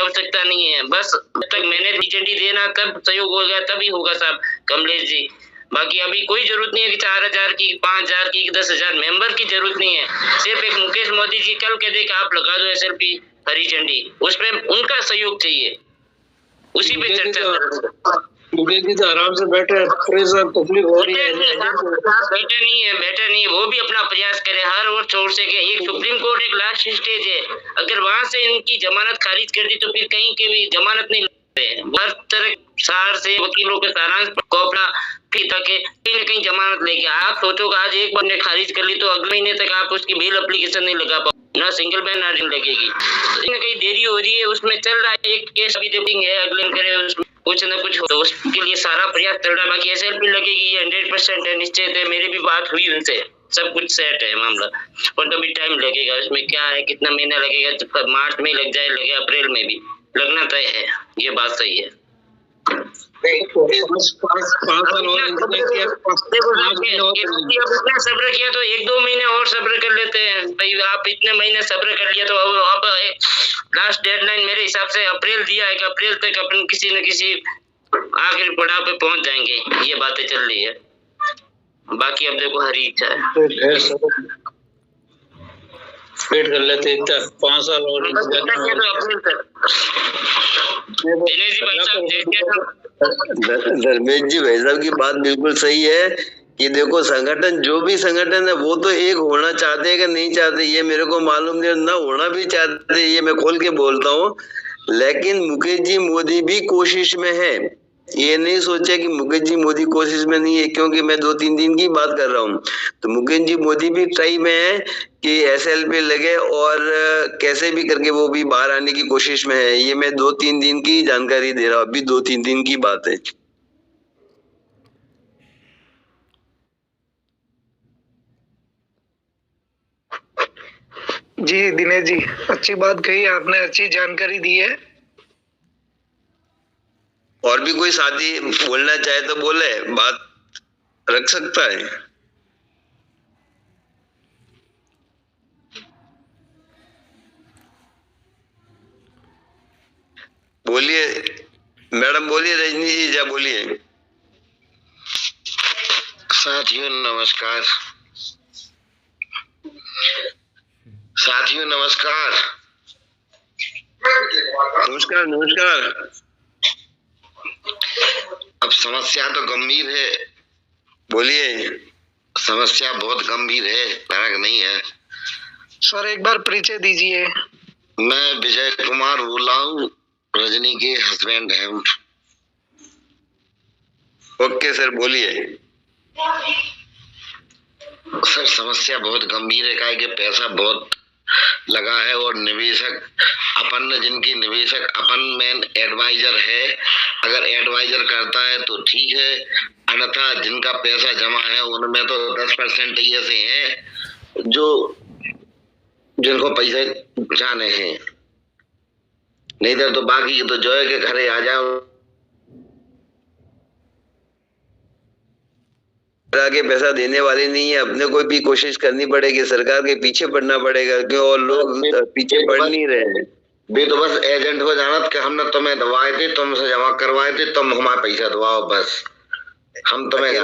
आवश्यकता नहीं है। बस जब तक मैंने लीजेंडी देना तब सहयोग होगा, तभी होगा साहब कमलेश जी। बाकी अभी कोई जरूरत नहीं है कि 4000 की, 5000 की, 10,000 मेंबर की जरूरत नहीं है। सिर्फ एक मुकेश मोदी जी कल कह दे कि आप लगा दो SLP हरी झंडी, उसमें उनका सहयोग चाहिए, उसी पे चर्चा। मुकेश जी तो आराम से बैठे, तकलीफ हो रही है। बैठे नहीं, वो भी अपना प्रयास करे हर और छोर से। एक सुप्रीम कोर्ट एक लास्ट स्टेज है, अगर वहां से इनकी जमानत खारिज कर दी तो फिर कहीं की भी जमानत नहीं लगते। हर तरह सार से वकीलों के सारांश को अपना फिर तक कहीं न कहीं जमानत लेके आप सोचो आज एक बार ने खारिज कर ली तो अगले महीने तक आप उसकी बेल एप्लीकेशन नहीं लगा पाओ, ना सिंगल बेंच ना लगेगी। तो कहीं देरी हो रही है, उसमें चल रहा है एक केस अभी देखेंगे अगले करे उसमें कुछ न कुछ तो उसके लिए सारा प्रयास चल रहा है। बाकी SLP लगेगी ये 100% है, निश्चित है। मेरी भी बात हुई उनसे, सब कुछ सेट है मामला, और तभी टाइम लगेगा। उसमें क्या है, कितना महीना लगेगा, तो मार्च में लग जाए, लगे अप्रैल में भी लगना तय है, ये बात सही है। सब्र किया तो 1-2 महीने और सब्र कर लेते हैं भाई। आप इतने महीने सब्र कर लिया तो अब लास्ट डेडलाइन मेरे हिसाब से अप्रैल दिया है कि अप्रैल तक अपन किसी न किसी आखिरी पड़ाव पे पहुंच जाएंगे, ये बातें चल रही है। बाकी अब देखो हरी इच्छा है, वेट कर लेते 5 साल और। धर्मेश जी भाई साहब की बात बिल्कुल सही है कि देखो संगठन, जो भी संगठन है वो तो एक होना चाहते हैं कि नहीं चाहते ये मेरे को मालूम नहीं, ना होना भी चाहते ये मैं खोल के बोलता हूँ। लेकिन मुकेश जी मोदी भी कोशिश में है, ये नहीं सोचा कि मुकेश जी मोदी कोशिश में नहीं है, क्योंकि मैं 2-3 दिन की बात कर रहा हूँ। तो मुकेश जी मोदी भी ट्राई में है कि SLP लगे और कैसे भी करके वो भी बाहर आने की कोशिश में है। ये मैं 2-3 दिन की जानकारी दे रहा हूँ, अभी 2-3 दिन की बात है। जी दिनेश जी, अच्छी बात कही आपने, अच्छी जानकारी दी है। और भी कोई साथी बोलना चाहे तो बोले, बात रख सकता है। बोलिए मैडम, बोलिए रजनी जी, जा बोलिए। साथियों नमस्कार, साथियों नमस्कार। नमस्कार नमस्कार। अब समस्या तो गंभीर है, बोलिए। समस्या बहुत गंभीर है, फर्क नहीं है। सर एक बार परिचय दीजिए। मैं विजय कुमार बोल रहा हूँ, रजनी के हस्बैंड हैं। ओके सर, बोलिए। सर समस्या बहुत गंभीर है, काहे कि पैसा बहुत लगा है और निवेशक अपन, जिनकी निवेशक अपन मेन एडवाइजर है, अगर एडवाइजर करता है तो ठीक है, अन्यथा जिनका पैसा जमा है उनमें तो 10% ही ऐसे हैं जो जिनको पैसे जाने हैं, नहीं तो बाकी तो जो है कि घरे आ जाओ। के पैसा देने वाले नहीं है, अपने को भी कोशिश करनी पड़ेगी, सरकार के पीछे पड़ना पड़ेगा, क्यों और लोग पीछे पड़ नहीं रहे हैं। वे तो बस एजेंट हो जाना कि हमने तुम्हें दवाए थे, तुमसे जमा करवाए थे, तुम हमारा पैसा दबाओ, बस हम तुम्हें।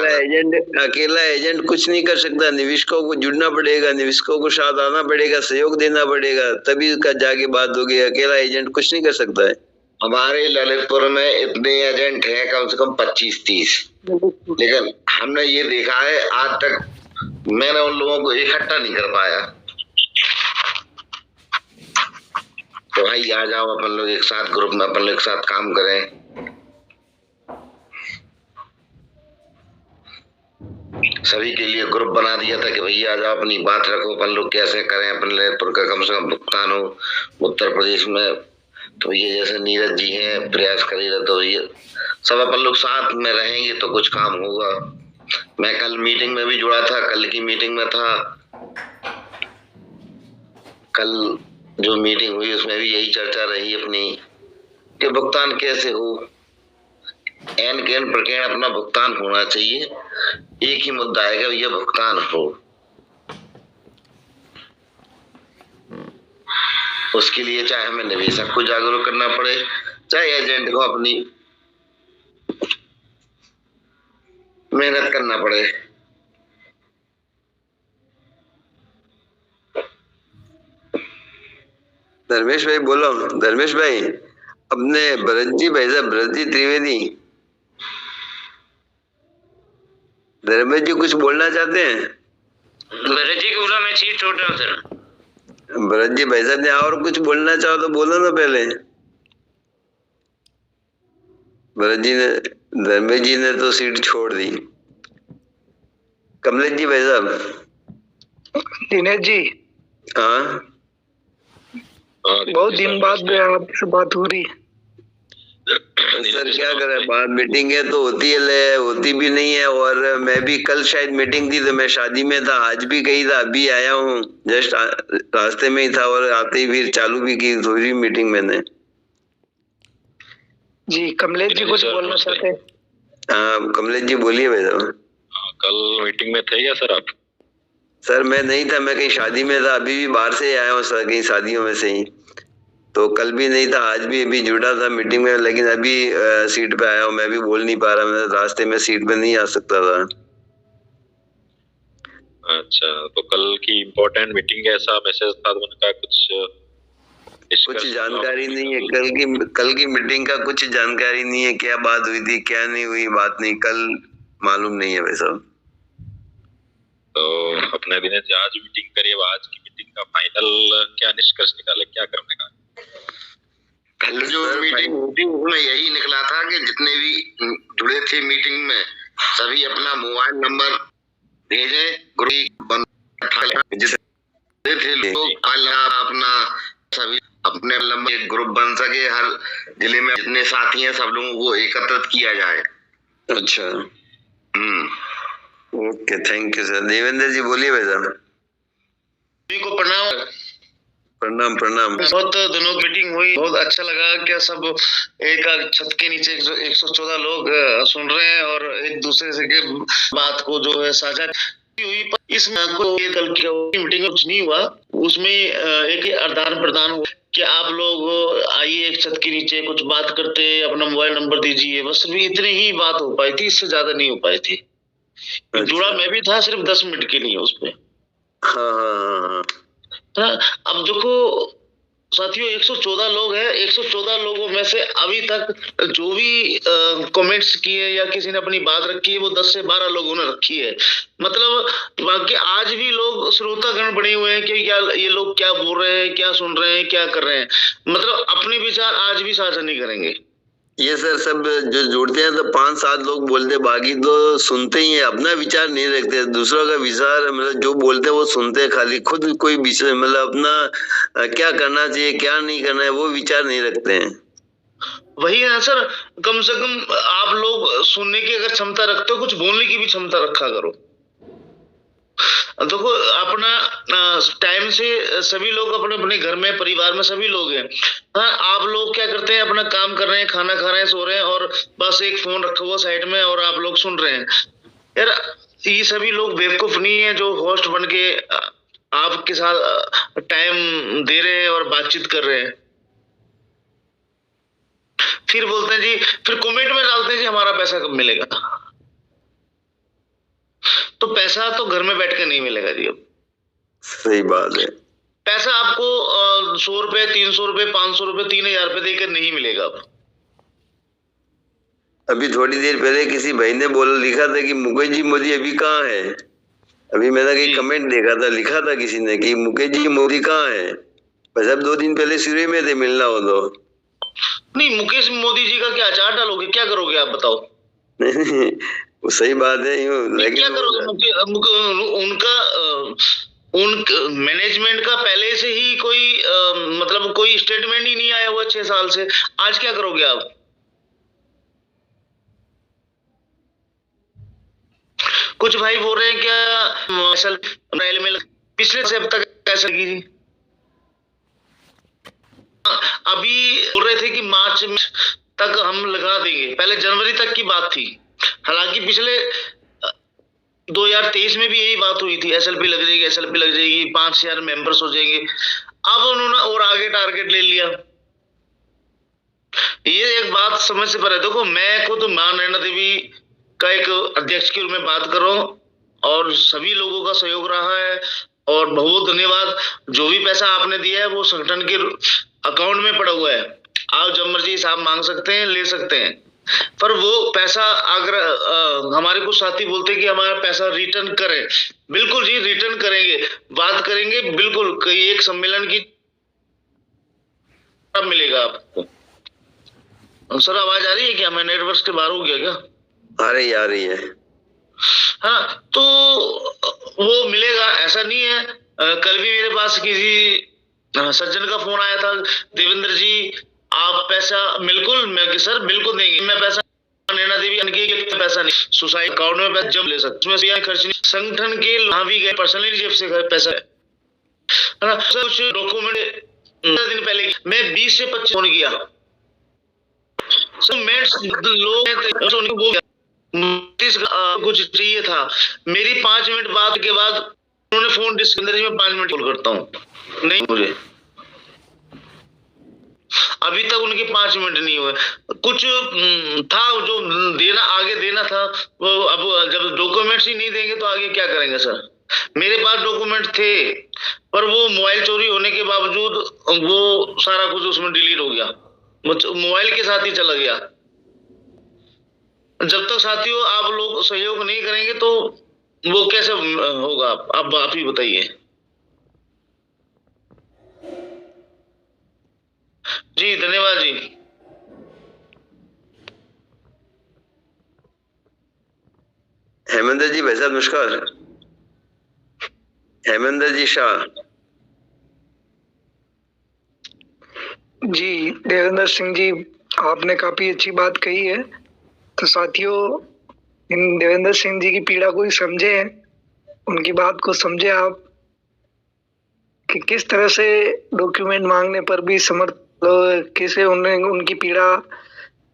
अकेला एजेंट कुछ नहीं कर सकता, निवेशकों को जुड़ना पड़ेगा, निवेशकों को साथ आना पड़ेगा, सहयोग देना पड़ेगा, तभी का जाके बात होगी। अकेला एजेंट कुछ नहीं कर सकता है। हमारे ललितपुर में इतने एजेंट हैं कम से कम 25-30, लेकिन हमने ये देखा है आज तक मैंने उन लोगों को इकट्ठा नहीं कर पाया। तो भाई आ जाओ, अपन लोग एक साथ ग्रुप में अपन लोग एक साथ काम करें। सभी के लिए ग्रुप बना दिया था कि भैया आ जाओ, अपनी बात रखो, अपन लोग कैसे करें, अपन ललितपुर का कम से कम भुगतान हो। उत्तर प्रदेश में तो ये जैसे नीरज जी हैं, प्रयास करेगा तो ये सब अपन लोग साथ में रहेंगे तो कुछ काम होगा। मैं कल मीटिंग में भी जुड़ा था, कल की मीटिंग में था, कल जो मीटिंग हुई उसमें भी यही चर्चा रही अपनी कि भुगतान कैसे हो, एन केन प्रकरण अपना भुगतान होना चाहिए। एक ही मुद्दा है कि भैया भुगतान हो। उसके लिए चाहे हमें निवेशक को जागरूक करना पड़े, चाहे एजेंट को अपनी मेहनत करना पड़े। धर्मेश भाई बोलो। धर्मेश भाई, अपने भरत जी भाई साहब, भरत जी त्रिवेदी, धर्मेश जी कुछ बोलना चाहते हैं? भरत जी को बोला मैं सीट छोड़ रहा हूँ सर। भरत जी भाई साहब ने और कुछ बोलना चाहो तो बोलो ना पहले। भरत जी ने, धर्मेश जी ने तो सीट छोड़ दी। कमलेश जी भाई साहब। दिनेश जी, हाँ बहुत दिन बाद आपसे बात हो रही है। सर क्या करें, बात मीटिंग है तो होती है, ले होती भी नहीं है। और मैं भी कल शायद मीटिंग थी तो मैं शादी में था, आज भी गई था, अभी आया हूँ, जस्ट रास्ते में ही था और आते ही फिर चालू भी की थोड़ी मीटिंग मैंने। जी कमलेश जी कुछ बोलना चाहते हैं? हाँ कमलेश जी बोलिए भाई साहब। कल मीटिंग में थे क्या सर आप? सर मैं नहीं था, मैं कहीं शादी में था, अभी भी बाहर से आया हूँ सर, कहीं शादियों में से ही। तो कल भी नहीं था, आज भी अभी जुड़ा था मीटिंग में, लेकिन अभी सीट पे आया हूँ। मैं भी बोल नहीं पा रहा, मैं रास्ते में सीट पे नहीं आ सकता था। अच्छा, तो कल की इम्पोर्टेंट मीटिंग है ऐसा मैसेज था, तो मैंने कहा कुछ जानकारी नहीं है कल की मीटिंग का, कुछ जानकारी नहीं है, क्या बात हुई थी क्या नहीं हुई, बात नहीं, कल मालूम नहीं है भाई साहब। तो अपने दिनेश जी आज मीटिंग करी, अब आज की मीटिंग का फाइनल क्या निष्कर्ष निकाले, क्या करने का? कल जो मीटिंग हुई उसमें यही निकला था कि जितने भी जुड़े थे मीटिंग में सभी अपना मोबाइल नंबर भेजे, ग्रुप थे लोग अपना सभी अपने नंबर, एक ग्रुप बन सके, हर जिले में जितने साथी हैं सब लोगों को एकत्रित किया जाए। अच्छा okay, thank you sir. Devendra ji बोलिए भाई साहब। सभी को प्रणाम। प्रणाम प्रणाम। बहुत दिनों की मीटिंग हुई, बहुत अच्छा लगा। क्या सब एक छत के नीचे 114 लोग सुन रहे हैं और एक दूसरे से के बात को जो है साझा हुई। इसमें को ये कल की मीटिंग में कुछ नहीं हुआ, उसमें एक आदान प्रदान हुआ कि आप लोग आइए एक छत के नीचे कुछ बात करते, अपना मोबाइल नंबर दीजिए, बस भी इतनी ही बात हो पाई थी, इससे ज्यादा नहीं हो पाई थी। अच्छा। जुड़ा मैं भी था सिर्फ 10 मिनट के लिए उसपे। हाँ। अब देखो साथियों, 114 लोग हैं, 114 लोगों में से अभी तक जो भी कमेंट्स किए या किसी ने अपनी बात रखी है वो 10 से 12 लोगों ने रखी है। मतलब बाकी आज भी लोग श्रोतागण बने हुए हैं कि क्या ये लोग क्या बोल रहे हैं, क्या सुन रहे हैं, क्या कर रहे हैं, मतलब अपने विचार आज भी साझा नहीं करेंगे। ये सर सब जो जुड़ते हैं तो 5-7 लोग बोलते, बाकी तो सुनते ही हैं, अपना विचार नहीं रखते, दूसरों का विचार मतलब जो बोलते हैं वो सुनते हैं, खाली खुद कोई विचार मतलब अपना क्या करना चाहिए क्या नहीं करना है वो विचार नहीं रखते हैं। वही है सर, कम से कम आप लोग सुनने की अगर क्षमता रखते हो, कुछ बोलने की भी क्षमता रखा करो। देखो अपना टाइम से सभी लोग अपने अपने घर में परिवार में सभी लोग हैं। हाँ, आप लोग क्या करते हैं, अपना काम कर रहे हैं, खाना खा रहे हैं, सो रहे हैं और बस एक फोन रखा हुआ साइड में और आप लोग सुन रहे हैं। यार ये सभी लोग बेवकूफ नहीं है जो होस्ट बन के आपके साथ टाइम दे रहे हैं और बातचीत कर रहे हैं। फिर बोलते हैं जी, फिर कमेंट में डालते हैं जी हमारा पैसा कब मिलेगा। तो पैसा तो घर में बैठ के नहीं मिलेगा जी। अब सही बात है, पैसा आपको 100 रुपए, 300 रुपए, 500 रुपए, 3000 रुपए देकर नहीं मिलेगा। अब अभी थोड़ी देर पहले किसी भाई ने लिखा था कि मुकेश जी मोदी अभी कहाँ है। अभी मैंने कहीं कमेंट देखा था, लिखा था किसी ने कि मुकेश जी मोदी कहाँ है। बस अब 2 दिन पहले सिरे में थे, मिलना हो तो। नहीं, मुकेश मोदी जी का क्या अचार डालोगे, क्या करोगे आप बताओ। वो सही बात है, लेकिन क्या करोगे उनका मैनेजमेंट का पहले से ही कोई मतलब कोई स्टेटमेंट ही नहीं आया हुआ 6 साल से। आज क्या करोगे आप। कुछ भाई बोल रहे हैं क्या अप्रैल में पिछले से अब तक कैसे लगी जी। अभी बोल रहे थे कि मार्च तक हम लगा देंगे, पहले जनवरी तक की बात थी। हालांकि पिछले 2023 में भी यही बात हुई थी, एसएलपी लग जाएगी, एसएलपी लग जाएगी, 5000 मेंबर्स हो जाएंगे। अब उन्होंने और आगे टारगेट ले लिया। ये एक बात समझ से परे। देखो, मैं खुद मां नैना देवी का एक अध्यक्ष के रूप में बात कर रहा हूँ और सभी लोगों का सहयोग रहा है और बहुत धन्यवाद। जो भी पैसा आपने दिया है वो संगठन के अकाउंट में पड़ा हुआ है, आप जब मर्जी हिसाब मांग सकते हैं, ले सकते हैं। पर वो पैसा अगर हमारे कुछ साथी बोलते हैं कि हमारा पैसा रिटर्न करें, बिल्कुल जी रिटर्न करेंगे, बात करेंगे बिल्कुल। कोई एक सम्मेलन की मिलेगा आपको। सर आवाज आ रही है क्या? मैं नेटवर्क के बाहर हो गया क्या? आ रही है। हाँ, तो वो मिलेगा, ऐसा नहीं है। कल भी मेरे पास किसी सज्जन का फोन आया था, देवेंद्र जी आप पैसा, बिल्कुल मैं सर बिल्कुल देंगे। मैं पैसा नैना देवी के पैसा नहीं, सोसाइटी अकाउंट में पैसा जब ले सकते, उसमें खर्च नहीं, संगठन के वहां भी गए, पर्सनली जेब से पैसा है ना। कुछ डॉक्यूमेंट दिन पहले मैं 20 से 25 फोन किया, लोग कुछ चाहिए था। मेरी 5 मिनट बात के बाद उन्होंने फोन डिस्कंदर में 5 मिनट कॉल करता हूँ, नहीं मुझे अभी तक उनके 5 मिनट नहीं हुए। कुछ था जो देना, आगे देना था वो, अब जब डॉक्यूमेंट्स ही नहीं देंगे तो आगे क्या करेंगे सर। मेरे पास डॉक्यूमेंट थे पर वो मोबाइल चोरी होने के बावजूद वो सारा कुछ उसमें डिलीट हो गया, मोबाइल के साथ ही चला गया। जब तक साथियों आप लोग सहयोग नहीं करेंगे तो वो कैसे होगा, अब आप ही बताइए। जी धन्यवाद जी। हेमेंद्र जी भाई साहब नमस्कार। हेमेंद्र जी शाह जी, देवेंद्र सिंह जी आपने काफी अच्छी बात कही है। तो साथियों, इन देवेंद्र सिंह जी की पीड़ा को ही समझे, उनकी बात को समझे आप कि किस तरह से डॉक्यूमेंट मांगने पर भी समर्थ, कैसे उनकी पीड़ा,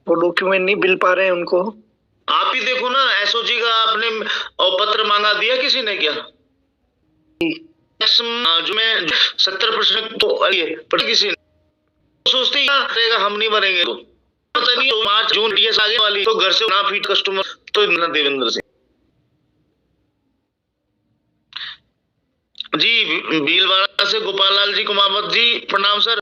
वो डॉक्यूमेंट नहीं मिल पा रहे हैं उनको। आप ही देखो ना, एसओजी का आपने पत्र मांगा, दिया किसी ने क्या? जो मैं 70% तो किसी ने सोचते ही रहेगा हम नहीं मरेंगे तो पता नहीं। 5 जून डीएस आगे वाली तो घर से ना फीट कस्टमर तो ना देवेंद्र सिंह जी। भीलवाड़ा से गोपाल लाल जी कुमावत जी प्रणाम सर।